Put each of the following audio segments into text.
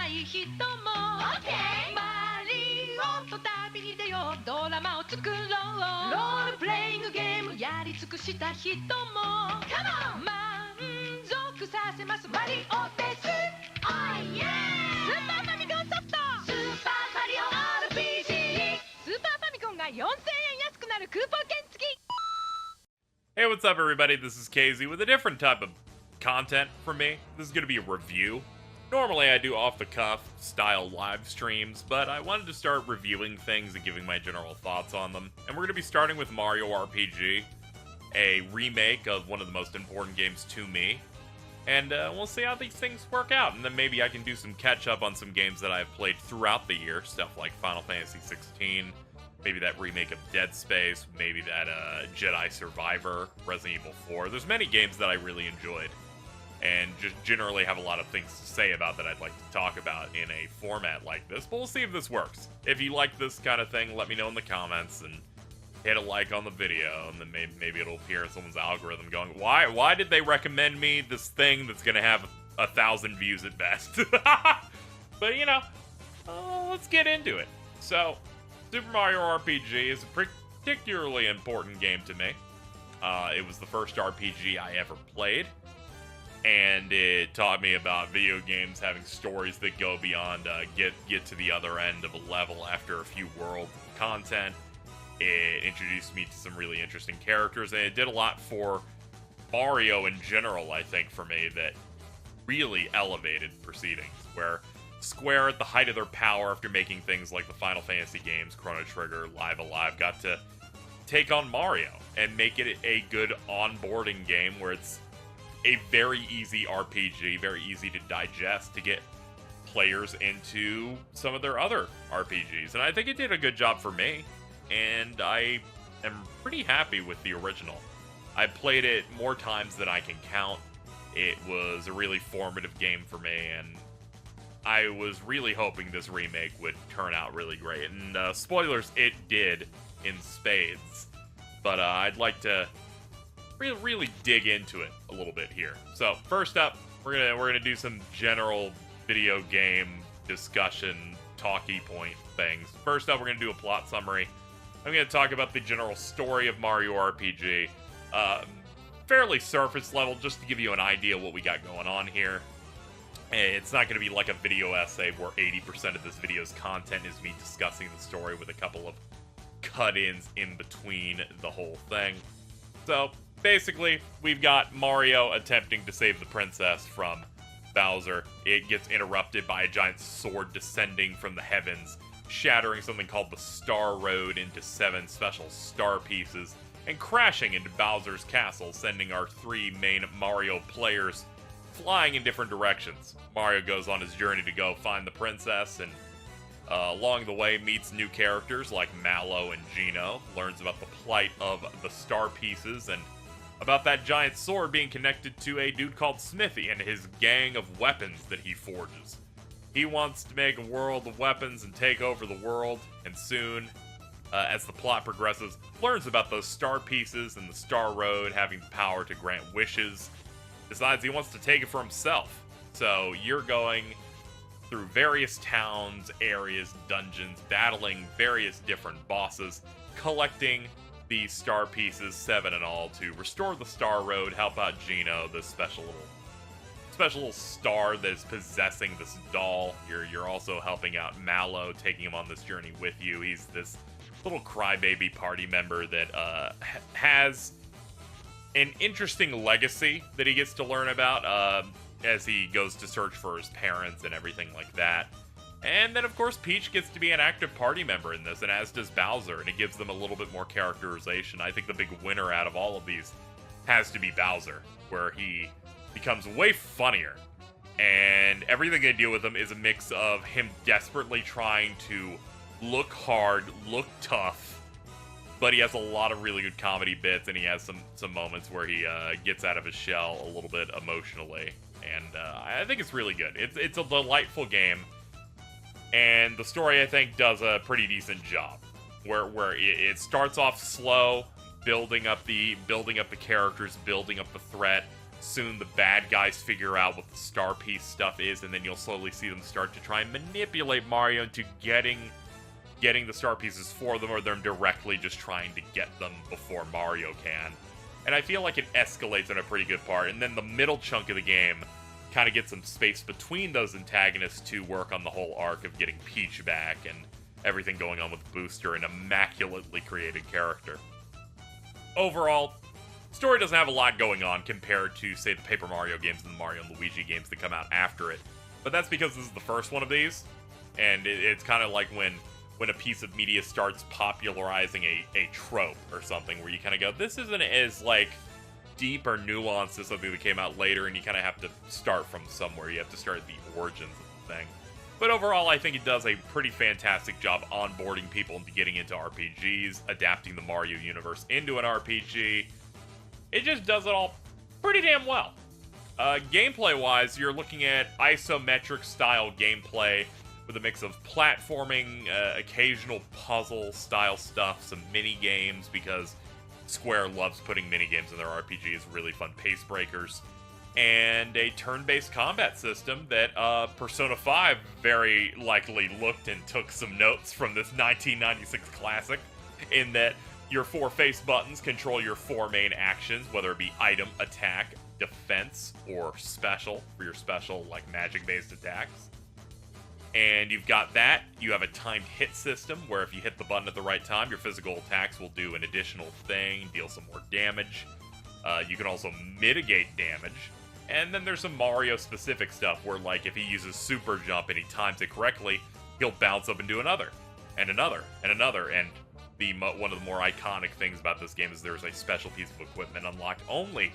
ない人も OK マリオと旅に出ようドラマを作ろうロールプレイングゲームやり尽くした人も Come on 満足させますマリオです Oh yeah スーパーファミコンソフトスーパーマリオ RPG スーパーファミコンが4000円安くなるクーポン券付き Hey, what's up, everybody? This is KZ with a different type of content for me. This is going to be a review. Normally, I do off-the-cuff style live streams, but I wanted to start reviewing things and giving my general thoughts on them. And we're going to be starting with Mario RPG, a remake of one of the most important games to me. And we'll see how these things work out. And then maybe I can do some catch-up on some games that I've played throughout the year. Stuff like Final Fantasy 16. Maybe that remake of Dead Space, maybe that Jedi Survivor, Resident Evil 4. There's many games that I really enjoyed, and just generally have a lot of things to say about that I'd like to talk about in a format like this, but we'll see if this works. If you like this kind of thing, let me know in the comments, and hit a like on the video, and then maybe it'll appear in someone's algorithm going, why did they recommend me this thing that's gonna have 1,000 views at best? But, you know, let's get into it. So, Super Mario RPG is a particularly important game to me. It was the first RPG I ever played, and it taught me about video games having stories that go beyond get to the other end of a level after a few worlds of content. It introduced me to some really interesting characters, and it did a lot for Mario in general, I think, for me, that really elevated proceedings, where Square, at the height of their power after making things like the Final Fantasy games, Chrono Trigger, Live Alive, got to take on Mario and make it a good onboarding game where it's a very easy RPG, very easy to digest to get players into some of their other RPGs. And I think it did a good job for me, and I am pretty happy with the original. I played it more times than I can count. It was a really formative game for me, and I was really hoping this remake would turn out really great. And spoilers, it did in spades. But I'd like to really dig into it a little bit here. So first up, we're gonna do some general video game discussion, talky point things. First up, we're gonna do a plot summary. I'm gonna talk about the general story of Mario RPG. Fairly surface level, just to give you an idea of what we got going on here. It's not going to be like a video essay where 80% of this video's content is me discussing the story with a couple of cut-ins in between the whole thing. So, basically, we've got Mario attempting to save the princess from Bowser. It gets interrupted by a giant sword descending from the heavens, shattering something called the Star Road into 7 special star pieces, and crashing into Bowser's castle, sending our 3 main Mario players flying in different directions. Mario goes on his journey to go find the princess, and along the way meets new characters like Mallow and Geno, learns about the plight of the star pieces, and about that giant sword being connected to a dude called Smithy and his gang of weapons that he forges. He wants to make a world of weapons and take over the world, and soon, as the plot progresses, learns about those star pieces and the Star Road having the power to grant wishes. Decides he wants to take it for himself. So you're going through various towns, areas, dungeons, battling various different bosses, collecting these star pieces, 7 in all, to restore the Star Road, help out Geno, this special little star that is possessing this doll. You're also helping out Mallow, taking him on this journey with you. He's this little crybaby party member that has an interesting legacy that he gets to learn about as he goes to search for his parents and everything like that. And then, of course, Peach gets to be an active party member in this, and as does Bowser, and it gives them a little bit more characterization. I think the big winner out of all of these has to be Bowser, where he becomes way funnier. And everything they deal with him is a mix of him desperately trying to look hard, look tough, but he has a lot of really good comedy bits, and he has some moments where he gets out of his shell a little bit emotionally, and I think it's really good. It's a delightful game, and the story, I think, does a pretty decent job, where it starts off slow, building up the characters, building up the threat, soon the bad guys figure out what the star piece stuff is, and then you'll slowly see them start to try and manipulate Mario into getting the star pieces for them, or them directly just trying to get them before Mario can. And I feel like it escalates in a pretty good part, and then the middle chunk of the game kind of gets some space between those antagonists to work on the whole arc of getting Peach back and everything going on with Booster, an immaculately created character. Overall, story doesn't have a lot going on compared to, say, the Paper Mario games and the Mario and Luigi games that come out after it. But that's because this is the first one of these, and it's kind of like when a piece of media starts popularizing a trope or something, where you kind of go, this isn't as, like, deep or nuanced as something that came out later, and you kind of have to start from somewhere. You have to start at the origins of the thing. But overall, I think it does a pretty fantastic job onboarding people into getting into RPGs, adapting the Mario universe into an RPG. It just does it all pretty damn well. Gameplay-wise, you're looking at isometric-style gameplay with a mix of platforming, occasional puzzle-style stuff, some mini-games, because Square loves putting mini-games in their RPGs, really fun pace breakers, and a turn-based combat system that Persona 5 very likely looked and took some notes from this 1996 classic, in that your 4 face buttons control your 4 main actions, whether it be item, attack, defense, or special, for your special, like, magic-based attacks. And you've got that. You have a timed hit system, where if you hit the button at the right time, your physical attacks will do an additional thing, deal some more damage. You can also mitigate damage. And then there's some Mario-specific stuff, where, like, if he uses Super Jump and he times it correctly, he'll bounce up and do another, and another, and another. And one of the more iconic things about this game is there's a special piece of equipment unlocked only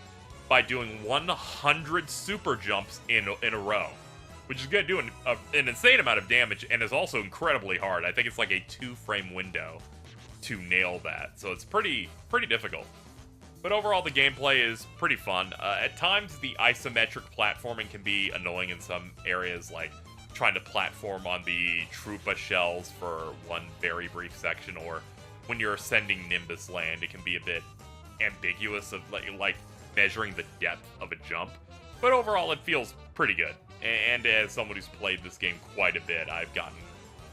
by doing 100 Super Jumps in a row, which is going to do an insane amount of damage, and is also incredibly hard. I think it's like a 2-frame window to nail that, so it's pretty difficult. But overall, the gameplay is pretty fun. At times, the isometric platforming can be annoying in some areas, like trying to platform on the Troopa shells for one very brief section, or when you're ascending Nimbus Land, it can be a bit ambiguous of like measuring the depth of a jump. But overall, it feels pretty good. And as someone who's played this game quite a bit, I've gotten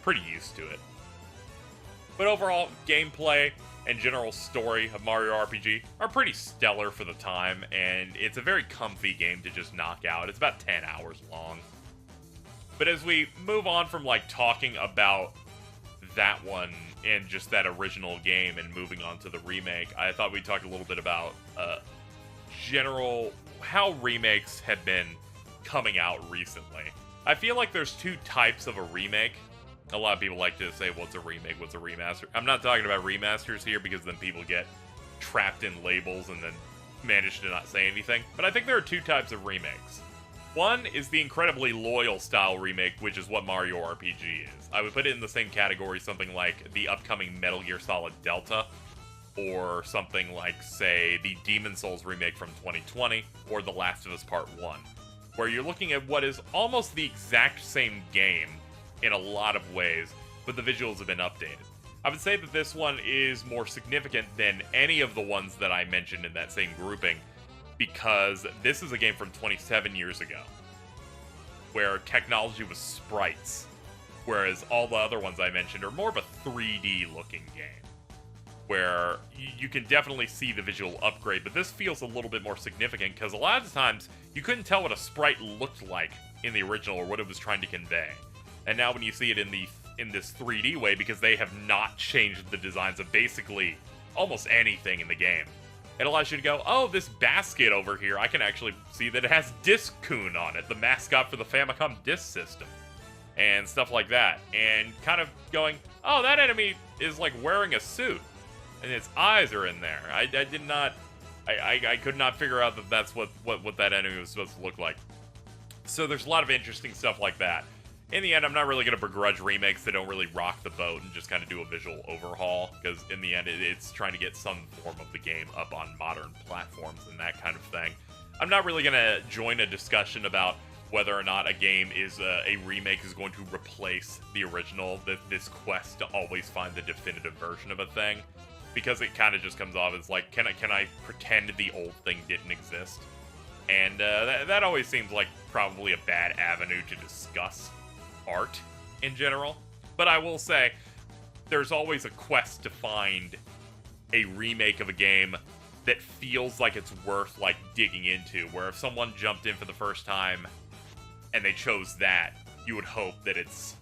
pretty used to it. But overall, gameplay and general story of Mario RPG are pretty stellar for the time, and it's a very comfy game to just knock out. It's about 10 hours long. But as we move on from, like, talking about that one and just that original game and moving on to the remake, I thought we'd talk a little bit about general how remakes have been coming out recently. I feel like there's 2 types of a remake. A lot of people like to say, what's a remake, what's a remaster? I'm not talking about remasters here, because then people get trapped in labels and then manage to not say anything. But I think there are 2 types of remakes. One is the incredibly loyal style remake, which is what Mario RPG is. I would put it in the same category, something like the upcoming Metal Gear Solid Delta, or something like, say, the Demon's Souls remake from 2020, or The Last of Us Part 1, where you're looking at what is almost the exact same game in a lot of ways, but the visuals have been updated. I would say that this one is more significant than any of the ones that I mentioned in that same grouping, because this is a game from 27 years ago, where technology was sprites, whereas all the other ones I mentioned are more of a 3D looking game, where you can definitely see the visual upgrade, but this feels a little bit more significant, because a lot of times you couldn't tell what a sprite looked like in the original or what it was trying to convey. And now when you see it in this 3D way, because they have not changed the designs of basically almost anything in the game, it allows you to go, oh, this basket over here, I can actually see that it has Disc-kun on it, the mascot for the Famicom Disc system, and stuff like that. And kind of going, oh, that enemy is like wearing a suit, and its eyes are in there. I could not figure out that that's what that enemy was supposed to look like. So there's a lot of interesting stuff like that. In the end, I'm not really going to begrudge remakes that don't really rock the boat and just kind of do a visual overhaul, because in the end, it's trying to get some form of the game up on modern platforms and that kind of thing. I'm not really going to join a discussion about whether or not a game is a remake is going to replace the original, this quest to always find the definitive version of a thing, because it kind of just comes off as like, can I pretend the old thing didn't exist? And that always seems like probably a bad avenue to discuss art in general. But I will say, there's always a quest to find a remake of a game that feels like it's worth, like, digging into. Where if someone jumped in for the first time and they chose that, you would hope that it's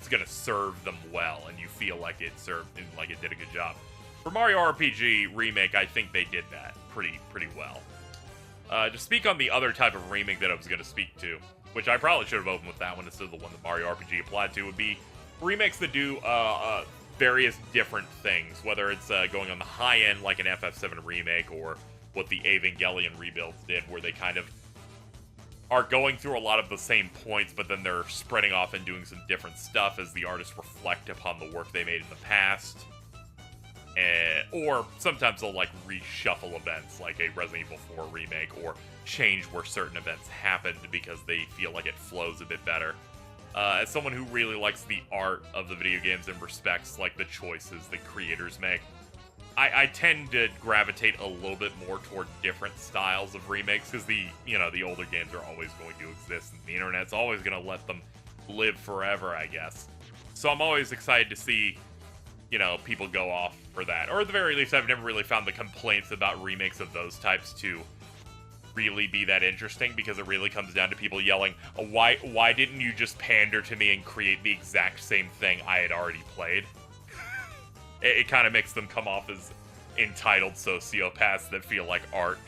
gonna serve them well, and you feel like it served and like it did a good job. For Mario RPG Remake, I think they did that pretty well. To speak on the other type of remake that I was going to speak to, which I probably should have opened with that one instead of the one that Mario RPG applied to, would be remakes that do various different things, whether it's going on the high end like an FF7 remake, or what the Evangelion rebuilds did, where they kind of are going through a lot of the same points, but then they're spreading off and doing some different stuff as the artists reflect upon the work they made in the past. Or sometimes they'll, like, reshuffle events, like a Resident Evil 4 remake, or change where certain events happened because they feel like it flows a bit better. As someone who really likes the art of the video games and respects, like, the choices that creators make, I tend to gravitate a little bit more toward different styles of remakes, because the older games are always going to exist, and the internet's always going to let them live forever, I guess. So I'm always excited to see, people go off for that. Or at the very least, I've never really found the complaints about remakes of those types to really be that interesting, because it really comes down to people yelling, why didn't you just pander to me and create the exact same thing I had already played? It kind of makes them come off as entitled sociopaths that feel like art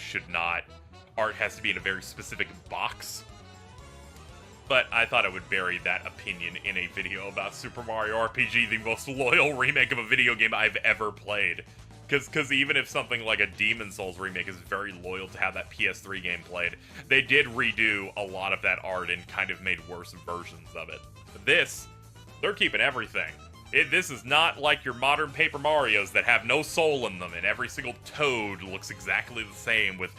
has to be in a very specific box. But I thought I would bury that opinion in a video about Super Mario RPG, the most loyal remake of a video game I've ever played. Because even if something like a Demon's Souls remake is very loyal to how that PS3 game played, they did redo a lot of that art and kind of made worse versions of it. This, they're keeping everything. This is not like your modern Paper Marios that have no soul in them, and every single toad looks exactly the same with,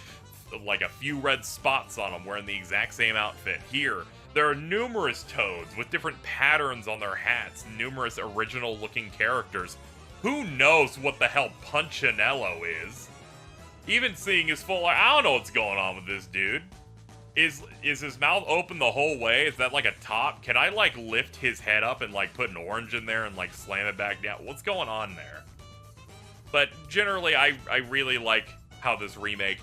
like, a few red spots on them wearing the exact same outfit. Here, there are numerous toads with different patterns on their hats, numerous original-looking characters. Who knows what the hell Punchinello is? Even seeing his full, I don't know what's going on with this dude. Is his mouth open the whole way? Is that like a top? Can I, like, lift his head up and, like, put an orange in there and, like, slam it back down? What's going on there? But generally, I really like how this remake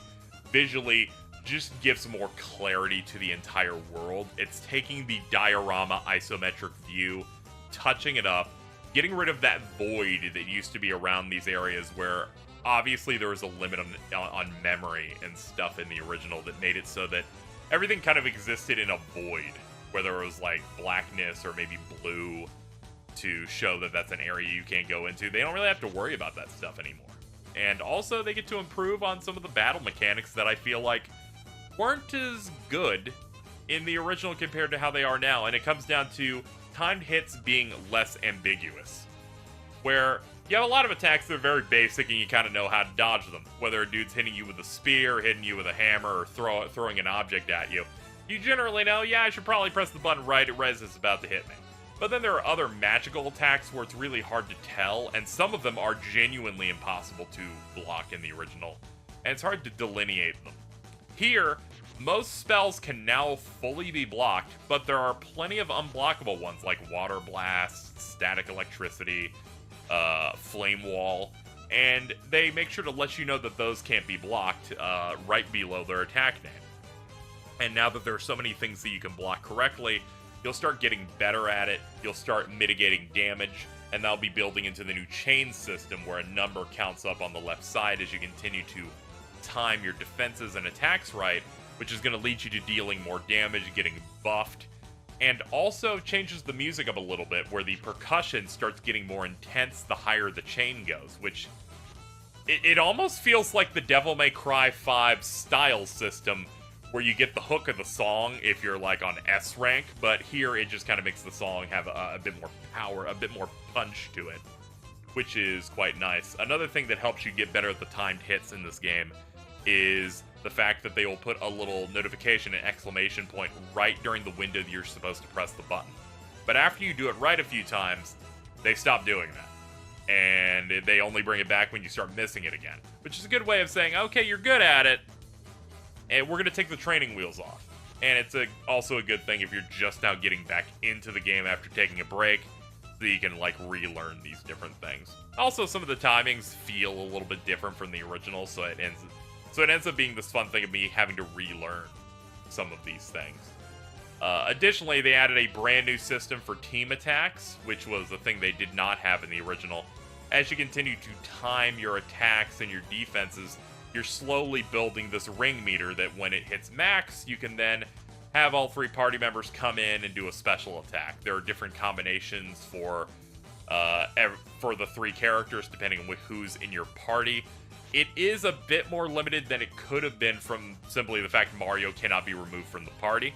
visually just gives more clarity to the entire world. It's taking the diorama isometric view, touching it up, getting rid of that void that used to be around these areas where obviously there was a limit on memory and stuff in the original that made it so that everything kind of existed in a void, where there was, like, blackness or maybe blue to show that that's an area you can't go into. They don't really have to worry about that stuff anymore. And also, they get to improve on some of the battle mechanics that I feel like weren't as good in the original compared to how they are now. And it comes down to timed hits being less ambiguous, where you have a lot of attacks that are very basic and you kind of know how to dodge them. Whether a dude's hitting you with a spear, hitting you with a hammer, or throwing an object at you, you generally know, yeah, I should probably press the button right as it's about to hit me. But then there are other magical attacks where it's really hard to tell, and some of them are genuinely impossible to block in the original, and it's hard to delineate them. Here, most spells can now fully be blocked, but there are plenty of unblockable ones like Water Blast, Static Electricity, Flame Wall, and they make sure to let you know that those can't be blocked right below their attack name. And now that there are so many things that you can block correctly, you'll start getting better at it, you'll start mitigating damage, and that'll be building into the new chain system where a number counts up on the left side as you continue to time your defenses and attacks right, which is going to lead you to dealing more damage, getting buffed, and also changes the music up a little bit, where the percussion starts getting more intense the higher the chain goes, which it almost feels like the Devil May Cry 5 style system, where you get the hook of the song if you're, like, on S rank, but here it just kind of makes the song have a bit more power, a bit more punch to it, which is quite nice. Another thing that helps you get better at the timed hits in this game is the fact that they will put a little notification, an exclamation point, right during the window that you're supposed to press the button. But after you do it right a few times, they stop doing that. And they only bring it back when you start missing it again. Which is a good way of saying, okay, you're good at it, And we're going to take the training wheels off. And it's also a good thing if you're just now getting back into the game after taking a break, so you can, like, relearn these different things. Also, some of the timings feel a little bit different from the original, so it ends up being this fun thing of me having to relearn some of these things. Additionally, they added a brand new system for team attacks, which was a thing they did not have in the original. As you continue to time your attacks and your defenses, you're slowly building this ring meter that when it hits max, you can then have all 3 party members come in and do a special attack. There are different combinations for the 3 characters depending on who's in your party. It is a bit more limited than it could have been from simply the fact Mario cannot be removed from the party.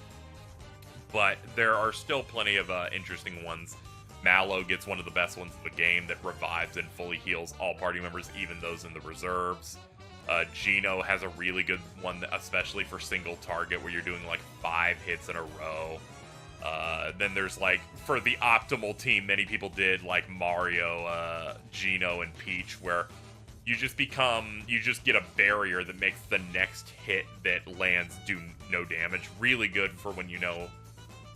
But there are still plenty of interesting ones. Mallow gets one of the best ones in the game that revives and fully heals all party members, even those in the reserves. Gino has a really good one, especially for single target, where you're doing like 5 hits in a row. Then there's like, for the optimal team, many people did like Mario, Gino, and Peach, where you just get a barrier that makes the next hit that lands do no damage. Really good for when you know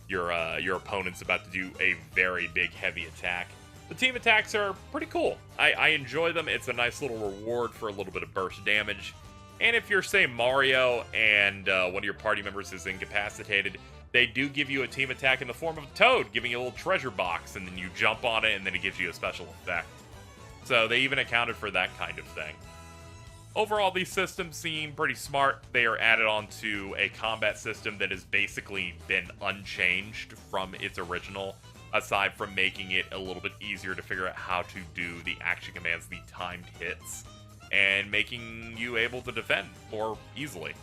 your opponent's about to do a very big, heavy attack. The team attacks are pretty cool. I enjoy them. It's a nice little reward for a little bit of burst damage. And if you're, say, Mario and one of your party members is incapacitated, they do give you a team attack in the form of a toad, giving you a little treasure box, and then you jump on it, and then it gives you a special effect. So they even accounted for that kind of thing. Overall, these systems seem pretty smart. They are added onto a combat system that has basically been unchanged from its original, aside from making it a little bit easier to figure out how to do the action commands, the timed hits, and making you able to defend more easily.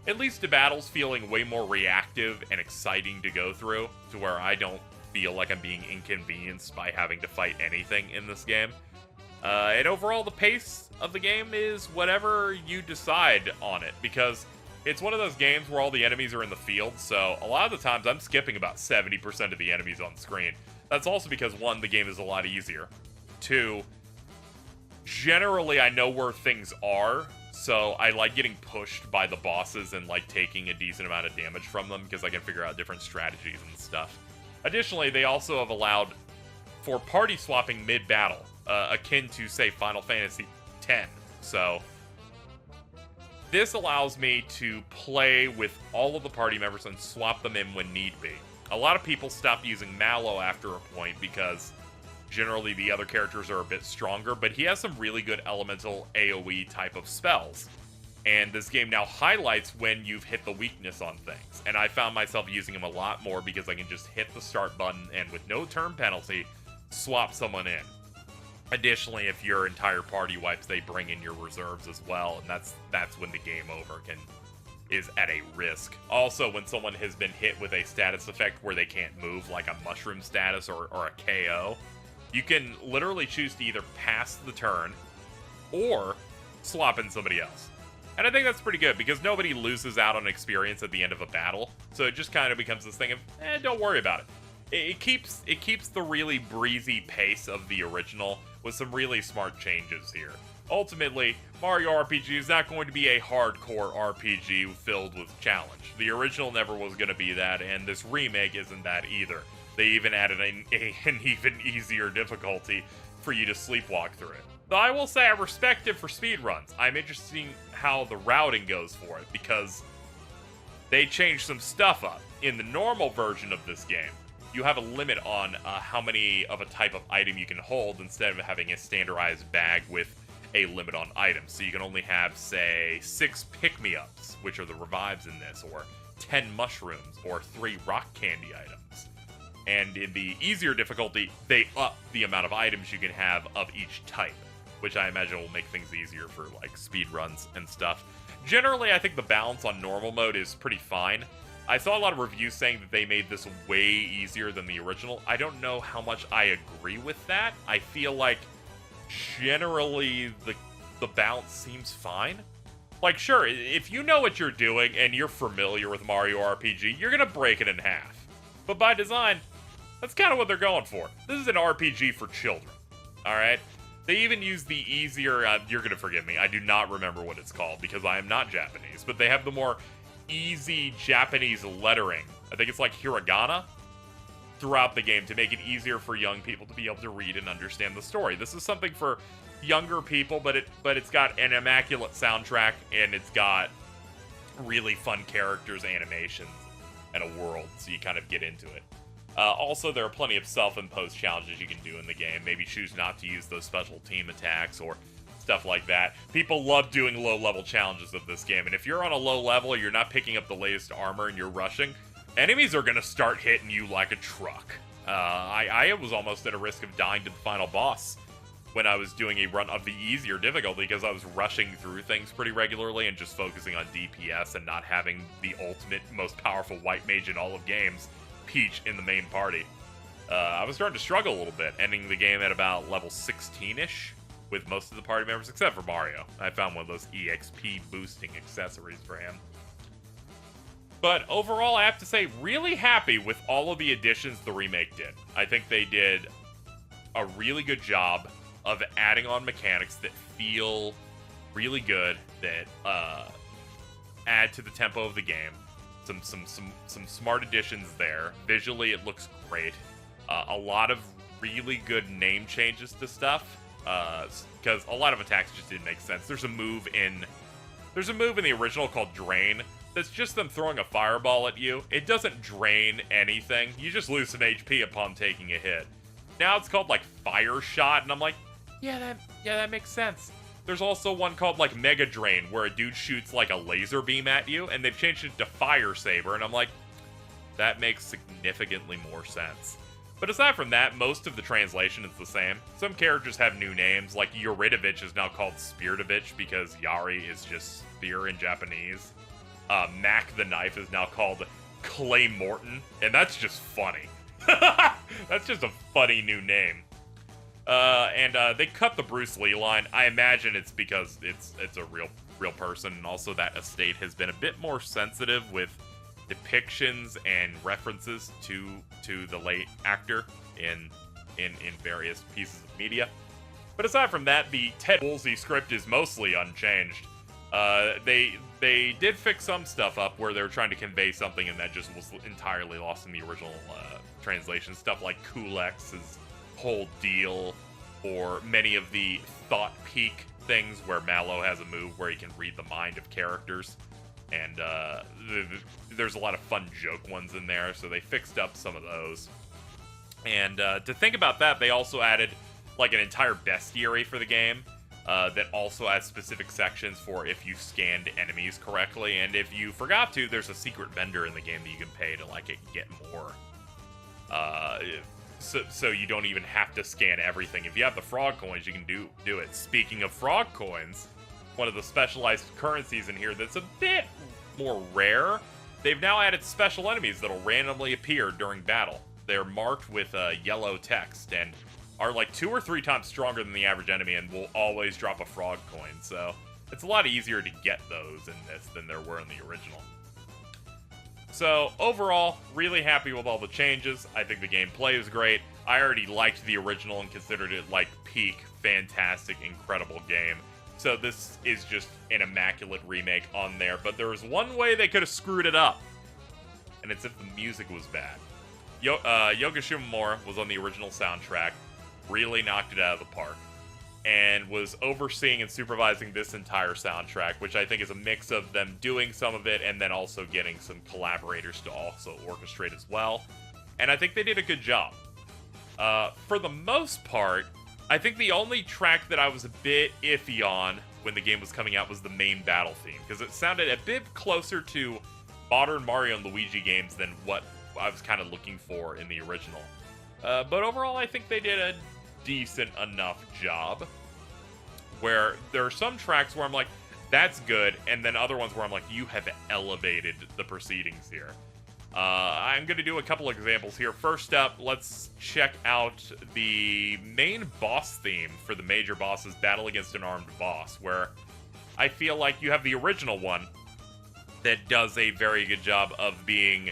It leads to battles feeling way more reactive and exciting to go through, to where I don't feel like I'm being inconvenienced by having to fight anything in this game. And overall, the pace of the game is whatever you decide on it, because it's one of those games where all the enemies are in the field, so a lot of the times I'm skipping about 70% of the enemies on screen. That's also because, 1, the game is a lot easier. 2, generally I know where things are, so I like getting pushed by the bosses and like taking a decent amount of damage from them because I can figure out different strategies and stuff. Additionally, they also have allowed for party swapping mid-battle, akin to, say, Final Fantasy X. So this allows me to play with all of the party members and swap them in when need be. A lot of people stop using Mallow after a point because generally the other characters are a bit stronger, but he has some really good elemental AoE type of spells. And this game now highlights when you've hit the weakness on things. And I found myself using him a lot more because I can just hit the start button and with no turn penalty, swap someone in. Additionally, if your entire party wipes, they bring in your reserves as well, and that's when the game over is at a risk. Also, when someone has been hit with a status effect where they can't move, like a mushroom status or a KO, you can literally choose to either pass the turn or swap in somebody else. And I think that's pretty good because nobody loses out on experience at the end of a battle, so it just kind of becomes this thing of, don't worry about it. It keeps the really breezy pace of the original with some really smart changes here. Ultimately, Mario RPG is not going to be a hardcore RPG filled with challenge. The original never was going to be that, and this remake isn't that either. They even added an even easier difficulty for you to sleepwalk through it. Though I will say I respect it for speedruns. I'm interested in how the routing goes for it, because they changed some stuff up. In the normal version of this game, you have a limit on how many of a type of item you can hold instead of having a standardized bag with a limit on items. So you can only have, say, 6 pick-me-ups, which are the revives in this, or 10 mushrooms, or 3 rock candy items. And in the easier difficulty, they up the amount of items you can have of each type, which I imagine will make things easier for, like, speedruns and stuff. Generally, I think the balance on normal mode is pretty fine. I saw a lot of reviews saying that they made this way easier than the original. I don't know how much I agree with that. I feel like generally the balance seems fine. Like, sure, if you know what you're doing and you're familiar with Mario RPG, you're gonna break it in half. But by design, that's kind of what they're going for. This is an RPG for children, alright? They even use the easier, you're gonna forgive me, I do not remember what it's called because I am not Japanese. names, but they have the more easy Japanese lettering. I think it's like hiragana throughout the game to make it easier for young people to be able to read and understand the story. This is something for younger people, but it's got an immaculate soundtrack, and it's got really fun characters, animations, and a world, so you kind of get into it. Also, there are plenty of self-imposed challenges you can do in the game. Maybe choose not to use those special team attacks or stuff like that. People love doing low-level challenges of this game, and if you're on a low level, you're not picking up the latest armor and you're rushing, enemies are going to start hitting you like a truck. I was almost at a risk of dying to the final boss when I was doing a run of the easier difficulty because I was rushing through things pretty regularly and just focusing on DPS and not having the ultimate, most powerful white mage in all of games, Peach, in the main party. I was starting to struggle a little bit, ending the game at about level 16-ish with most of the party members, except for Mario. I found one of those EXP boosting accessories for him. But overall, I have to say, really happy with all of the additions the remake did. I think they did a really good job of adding on mechanics that feel really good, that add to the tempo of the game. Some smart additions there. Visually, it looks great. A lot of really good name changes to stuff, because a lot of attacks just didn't make sense. There's a move in the original called Drain. That's just them throwing a fireball at you. It doesn't drain anything. You just lose some HP upon taking a hit. Now it's called like Fire Shot, and I'm like, yeah, that makes sense. There's also one called like Mega Drain, where a dude shoots like a laser beam at you, and they've changed it to Fire Saber, and I'm like, that makes significantly more sense. But aside from that, most of the translation is the same. Some characters have new names, like Yuridovich is now called Spiridovich because Yari is just spear in Japanese. Mac the Knife is now called Clay Morton, and that's just funny. That's just a funny new name. And they cut the Bruce Lee line. I imagine it's because it's a real person, and also that estate has been a bit more sensitive with depictions and references to the late actor in various pieces of media. But aside from that, the Ted Woolsey script is mostly unchanged. They did fix some stuff up where they were trying to convey something and that just was entirely lost in the original translation. Stuff like Kulex's whole deal, or many of the thought peak things where Mallow has a move where he can read the mind of characters. And there's a lot of fun joke ones in there, so they fixed up some of those. And to think about that, they also added like an entire bestiary for the game. That also has specific sections for if you scanned enemies correctly, and if you forgot to, there's a secret vendor in the game that you can pay to like get more. So you don't even have to scan everything. If you have the frog coins, you can do it. Speaking of frog coins, one of the specialized currencies in here that's a bit more rare. They've now added special enemies that'll randomly appear during battle. They're marked with yellow text and are like 2 or 3 times stronger than the average enemy and will always drop a frog coin. So it's a lot easier to get those in this than there were in the original. So overall, really happy with all the changes. I think the gameplay is great. I already liked the original and considered it like peak, fantastic, incredible game. So this is just an immaculate remake on there. But there was one way they could have screwed it up, and it's if the music was bad. Yoga Shimomura was on the original soundtrack. Really knocked it out of the park, and was overseeing and supervising this entire soundtrack, which I think is a mix of them doing some of it and then also getting some collaborators to also orchestrate as well. And I think they did a good job. For the most part, I think the only track that I was a bit iffy on when the game was coming out was the main battle theme, because it sounded a bit closer to modern Mario and Luigi games than what I was kind of looking for in the original. But overall, I think they did a decent enough job, where there are some tracks where I'm like, that's good, and then other ones where I'm like, you have elevated the proceedings here. I'm going to do a couple examples here. First up, let's check out the main boss theme for the major boss's Battle Against an Armed Boss, where I feel like you have the original one that does a very good job of being,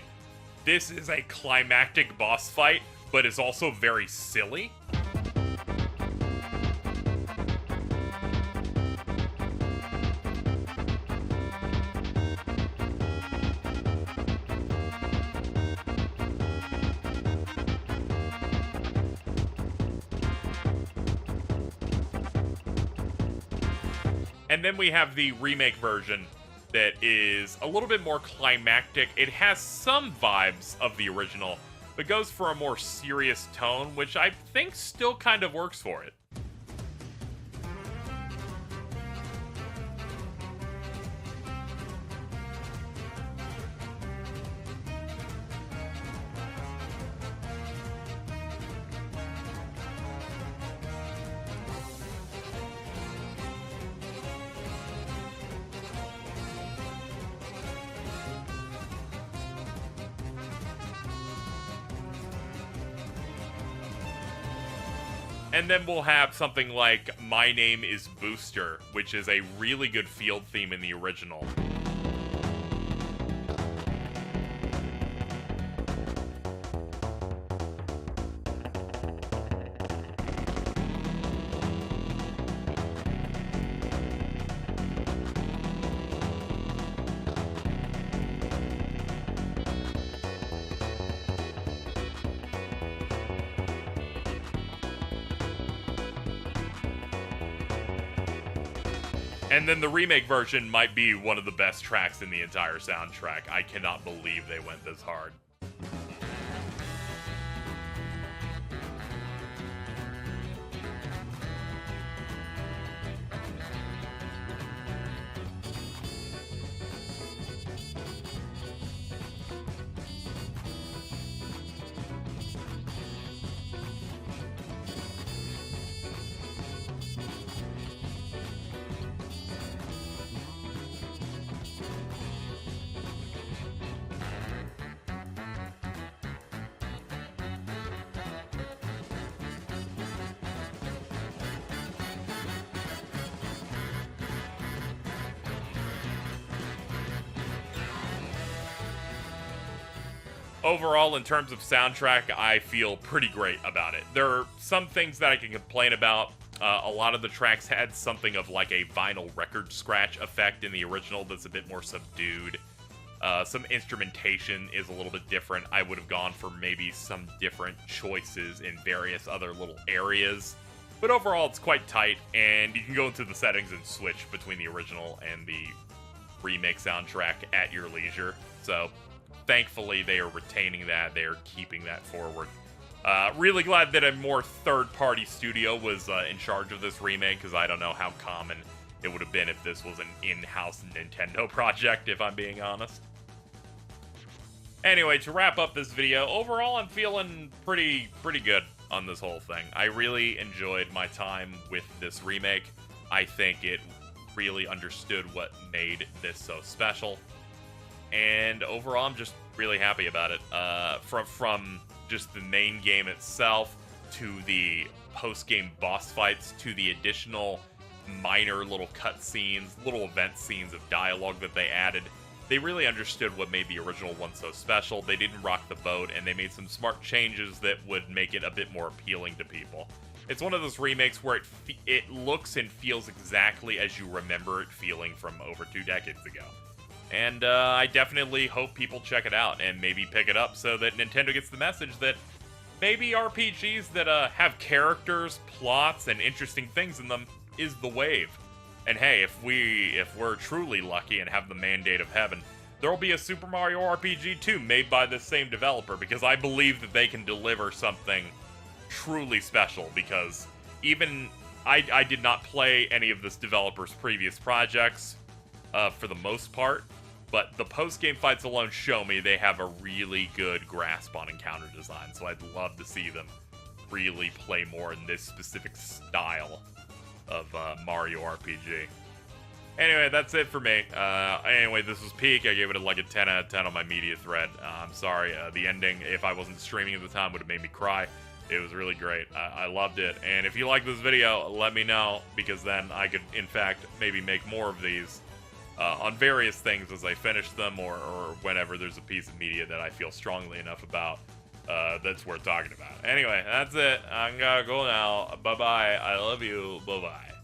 this is a climactic boss fight, but is also very silly. And then we have the remake version that is a little bit more climactic. It has some vibes of the original, but goes for a more serious tone, which I think still kind of works for it. And then we'll have something like My Name is Booster, which is a really good field theme in the original. And then the remake version might be one of the best tracks in the entire soundtrack. I cannot believe they went this hard. Overall, in terms of soundtrack, I feel pretty great about it. There are some things that I can complain about. A lot of the tracks had something of like a vinyl record scratch effect in the original that's a bit more subdued. Some instrumentation is a little bit different. I would have gone for maybe some different choices in various other little areas. But overall, it's quite tight, and you can go into the settings and switch between the original and the remake soundtrack at your leisure. So thankfully, they are retaining that. They are keeping that forward. Really glad that a more third-party studio was in charge of this remake, because I don't know how common it would have been if this was an in-house Nintendo project, if I'm being honest. Anyway, to wrap up this video, overall I'm feeling pretty good on this whole thing. I really enjoyed my time with this remake. I think it really understood what made this so special. And overall, I'm just really happy about it. From just the main game itself, to the post-game boss fights, to the additional minor little cutscenes, little event scenes of dialogue that they added. They really understood what made the original one so special. They didn't rock the boat, and they made some smart changes that would make it a bit more appealing to people. It's one of those remakes where it looks and feels exactly as you remember it feeling from over 2 decades ago. And I definitely hope people check it out and maybe pick it up so that Nintendo gets the message that maybe RPGs that have characters, plots, and interesting things in them is the wave. And hey, if we're truly lucky and have the mandate of heaven, there'll be a Super Mario RPG 2 made by the same developer, because I believe that they can deliver something truly special, because even I did not play any of this developer's previous projects for the most part. But the post-game fights alone show me they have a really good grasp on encounter design, so I'd love to see them really play more in this specific style of Mario RPG. Anyway, that's it for me. Anyway, this was Peak. I gave it like a 10 out of 10 on my media thread. I'm sorry, the ending, if I wasn't streaming at the time, would have made me cry. It was really great. I loved it. And if you like this video, let me know, because then I could, in fact, maybe make more of these. On various things as I finish them, or whenever there's a piece of media that I feel strongly enough about that's worth talking about. Anyway, that's it. I'm gonna go now. Bye-bye. I love you. Bye-bye.